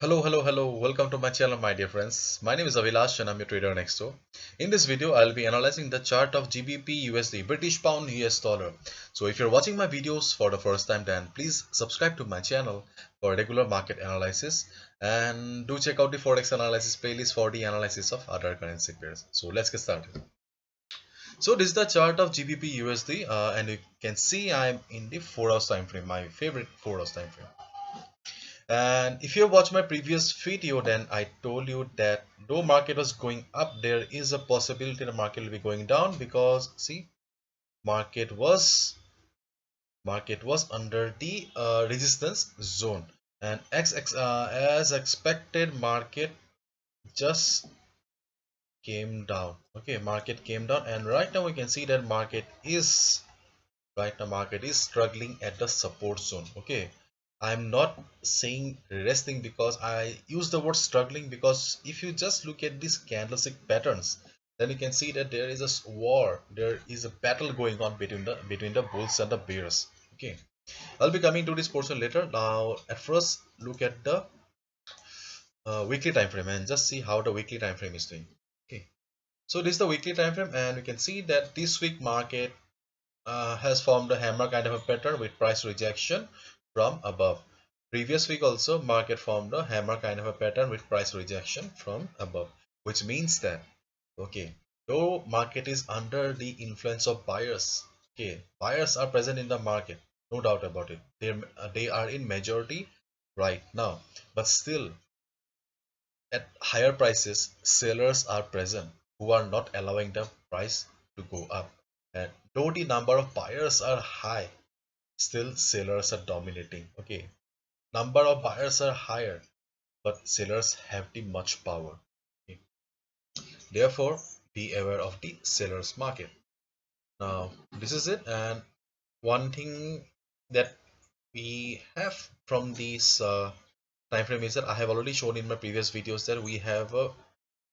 Hello. Welcome to my channel, my dear friends. My name is Avilash and I'm your trader next door. In this video, I'll be analyzing the chart of GBP USD, British Pound US Dollar. So if you're watching my videos for the first time, then please subscribe to my channel for regular market analysis and do check out the Forex analysis playlist for the analysis of other currency pairs. So let's get started. So this is the chart of GBP USD and you can see I'm in the 4 hours time frame, my favorite 4 hours time frame. And if you watch my previous video, then I told you that though market was going up, there is a possibility the market will be going down because see, market was under the resistance zone, and as expected, market just came down. Okay, market came down, and right now we can see that market is struggling at the support zone. Okay, I'm not saying resting because I use the word struggling because if you just look at these candlestick patterns, then you can see that there is a war, there is a battle going on between the bulls and the bears. Okay, I'll be coming to this portion later. Now at first look at the weekly time frame and just see how the weekly time frame is doing. Okay, so this is the weekly time frame, and we can see that this week market has formed a hammer kind of a pattern with price rejection from above. Previous week also market formed a hammer kind of a pattern with price rejection from above, which means that okay, though market is under the influence of buyers, okay, buyers are present in the market, no doubt about it. They are in majority right now, but still at higher prices, sellers are present who are not allowing the price to go up. And though the number of buyers are high, still sellers are dominating. Okay, number of buyers are higher, but sellers have the much power. Okay. Therefore, be aware of the sellers market. Now, this is it. And one thing that we have from this time frame is that I have already shown in my previous videos that we have a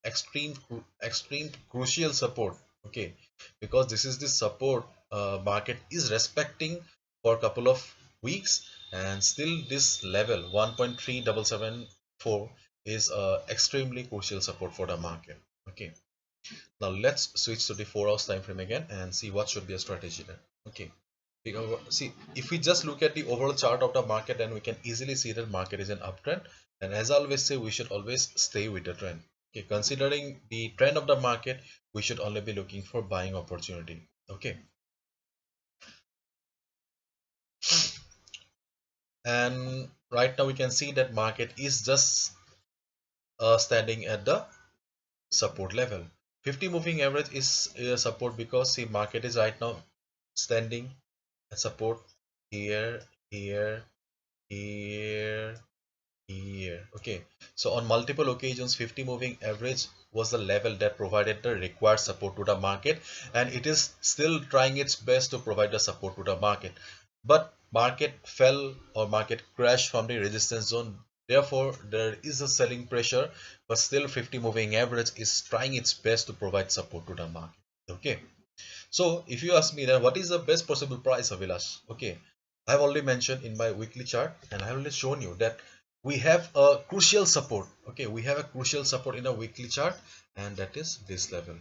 extreme crucial support. Okay, because this is the support market is respecting for a couple of weeks, and still this level 1.3774 is extremely crucial support for the market. Okay, now let's switch to the 4 hours time frame again and see what should be a strategy then. Okay, see, if we just look at the overall chart of the market, then we can easily see that market is an uptrend, and as I always say, we should always stay with the trend. Okay, considering the trend of the market, we should only be looking for buying opportunity. Okay, and right now we can see that market is just standing at the support level. 50 moving average is a support because see, market is right now standing at support here, here, here, here. Okay, so on multiple occasions 50 moving average was the level that provided the required support to the market, and it is still trying its best to provide the support to the market, but market fell or market crashed from the resistance zone. Therefore there is a selling pressure, but still 50 moving average is trying its best to provide support to the market. Okay, so if you ask me then what is the best possible price, Avilash? Okay, I have already mentioned in my weekly chart and I have already shown you that we have a crucial support. Okay, we have a crucial support in a weekly chart, and that is this level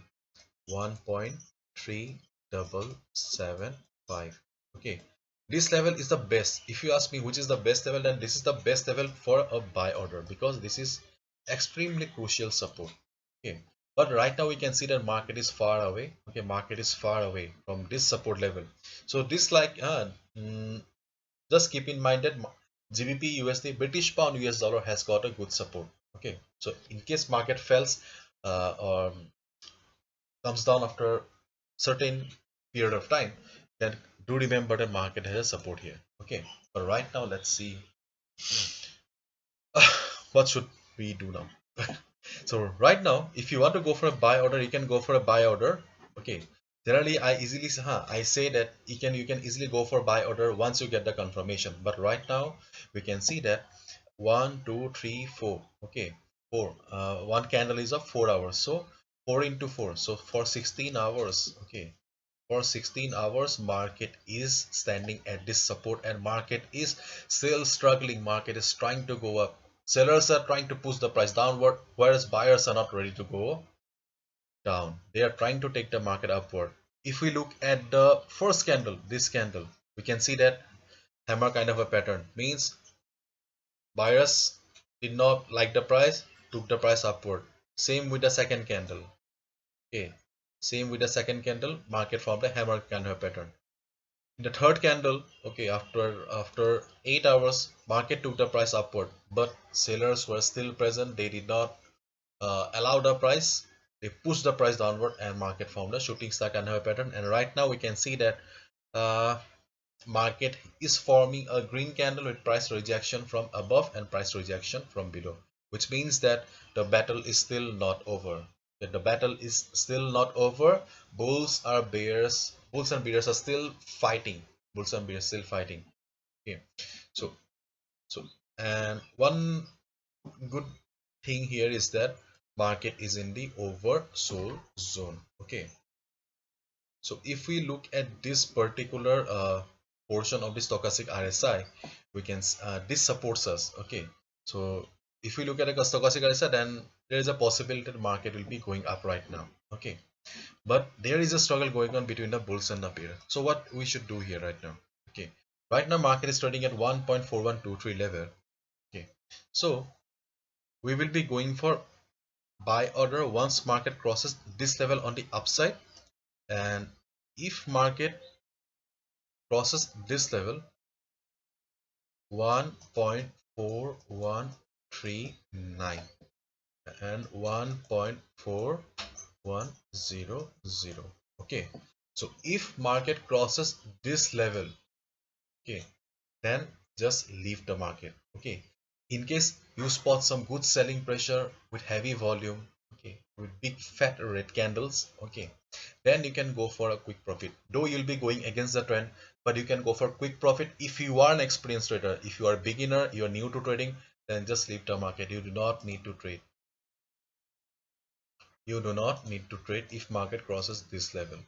1.3775. Okay, this level is the best. If you ask me which is the best level, then this is the best level for a buy order because this is extremely crucial support. Okay, but right now we can see that market is far away. Okay, market is far away from this support level. So this just keep in mind that GBP USD British Pound US Dollar has got a good support. Okay, so in case market fails or comes down after certain period of time, then do remember the market has a support here. Okay, but right now let's see what should we do now. So right now if you want to go for a buy order, you can go for a buy order. Okay, generally I say that you can easily go for buy order once you get the confirmation, but right now we can see that 1 2 3 4. Okay, 4 one candle is of 4 hours, so 4 into 4, so for 16 hours. Okay, for 16 hours market is standing at this support and market is still struggling. Market is trying to go up, sellers are trying to push the price downward, whereas buyers are not ready to go down. They are trying to take the market upward. If we look at the first candle, this candle, we can see that hammer kind of a pattern means buyers did not like the price, took the price upward. Same with the second candle. Okay, same with the second candle, market formed a hammer kind of a pattern. In the third candle, okay, after 8 hours, market took the price upward, but sellers were still present. They did not allow the price. They pushed the price downward, and market formed a shooting star kind of a pattern. And right now we can see that uh, market is forming a green candle with price rejection from above and price rejection from below, which means that the battle is still not over. That the battle is still not over. Bulls and bears are still fighting. Bulls and bears still fighting. Okay, so so and one good thing here is that market is in the oversold zone. Okay, so if we look at this particular portion of the stochastic RSI, we can this supports us. Okay, so if we look at a stochastic RSI, then there is a possibility that the market will be going up right now. Okay, but there is a struggle going on between the bulls and the bears. So what we should do here right now? Okay, right now market is trading at 1.4123 level. Okay, so we will be going for buy order once market crosses this level on the upside, and if market crosses this level 1.4139 and 1.4100. Okay, so if market crosses this level, okay, then just leave the market. Okay, in case you spot some good selling pressure with heavy volume, okay, with big fat red candles, okay, then you can go for a quick profit. Though you'll be going against the trend, but you can go for quick profit if you are an experienced trader. If you are a beginner, you are new to trading, then just leave the market. You do not need to trade. You do not need to trade if market crosses this level,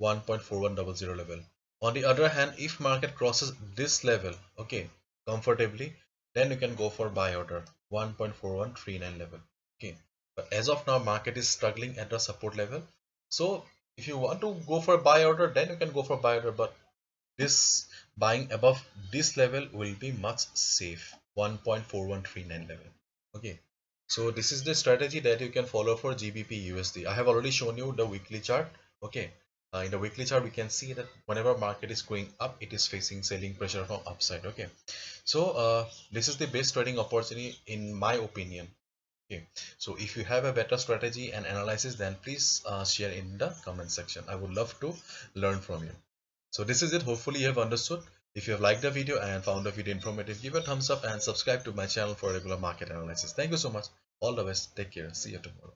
1.4100 level. On the other hand, if market crosses this level, okay, comfortably, then you can go for buy order 1.4139 level. Okay, but as of now market is struggling at the support level. So if you want to go for buy order, then you can go for buy order, but this buying above this level will be much safe, 1.4139 level. Okay, so this is the strategy that you can follow for GBP USD. I have already shown you the weekly chart. Okay, in the weekly chart we can see that whenever market is going up, it is facing selling pressure from upside. Okay, so this is the best trading opportunity in my opinion. Okay, so if you have a better strategy and analysis, then please share in the comment section. I would love to learn from you. So this is it. Hopefully you have understood. If you have liked the video and found the video informative, give a thumbs up and subscribe to my channel for regular market analysis. Thank you so much. All the best. Take care. See you tomorrow.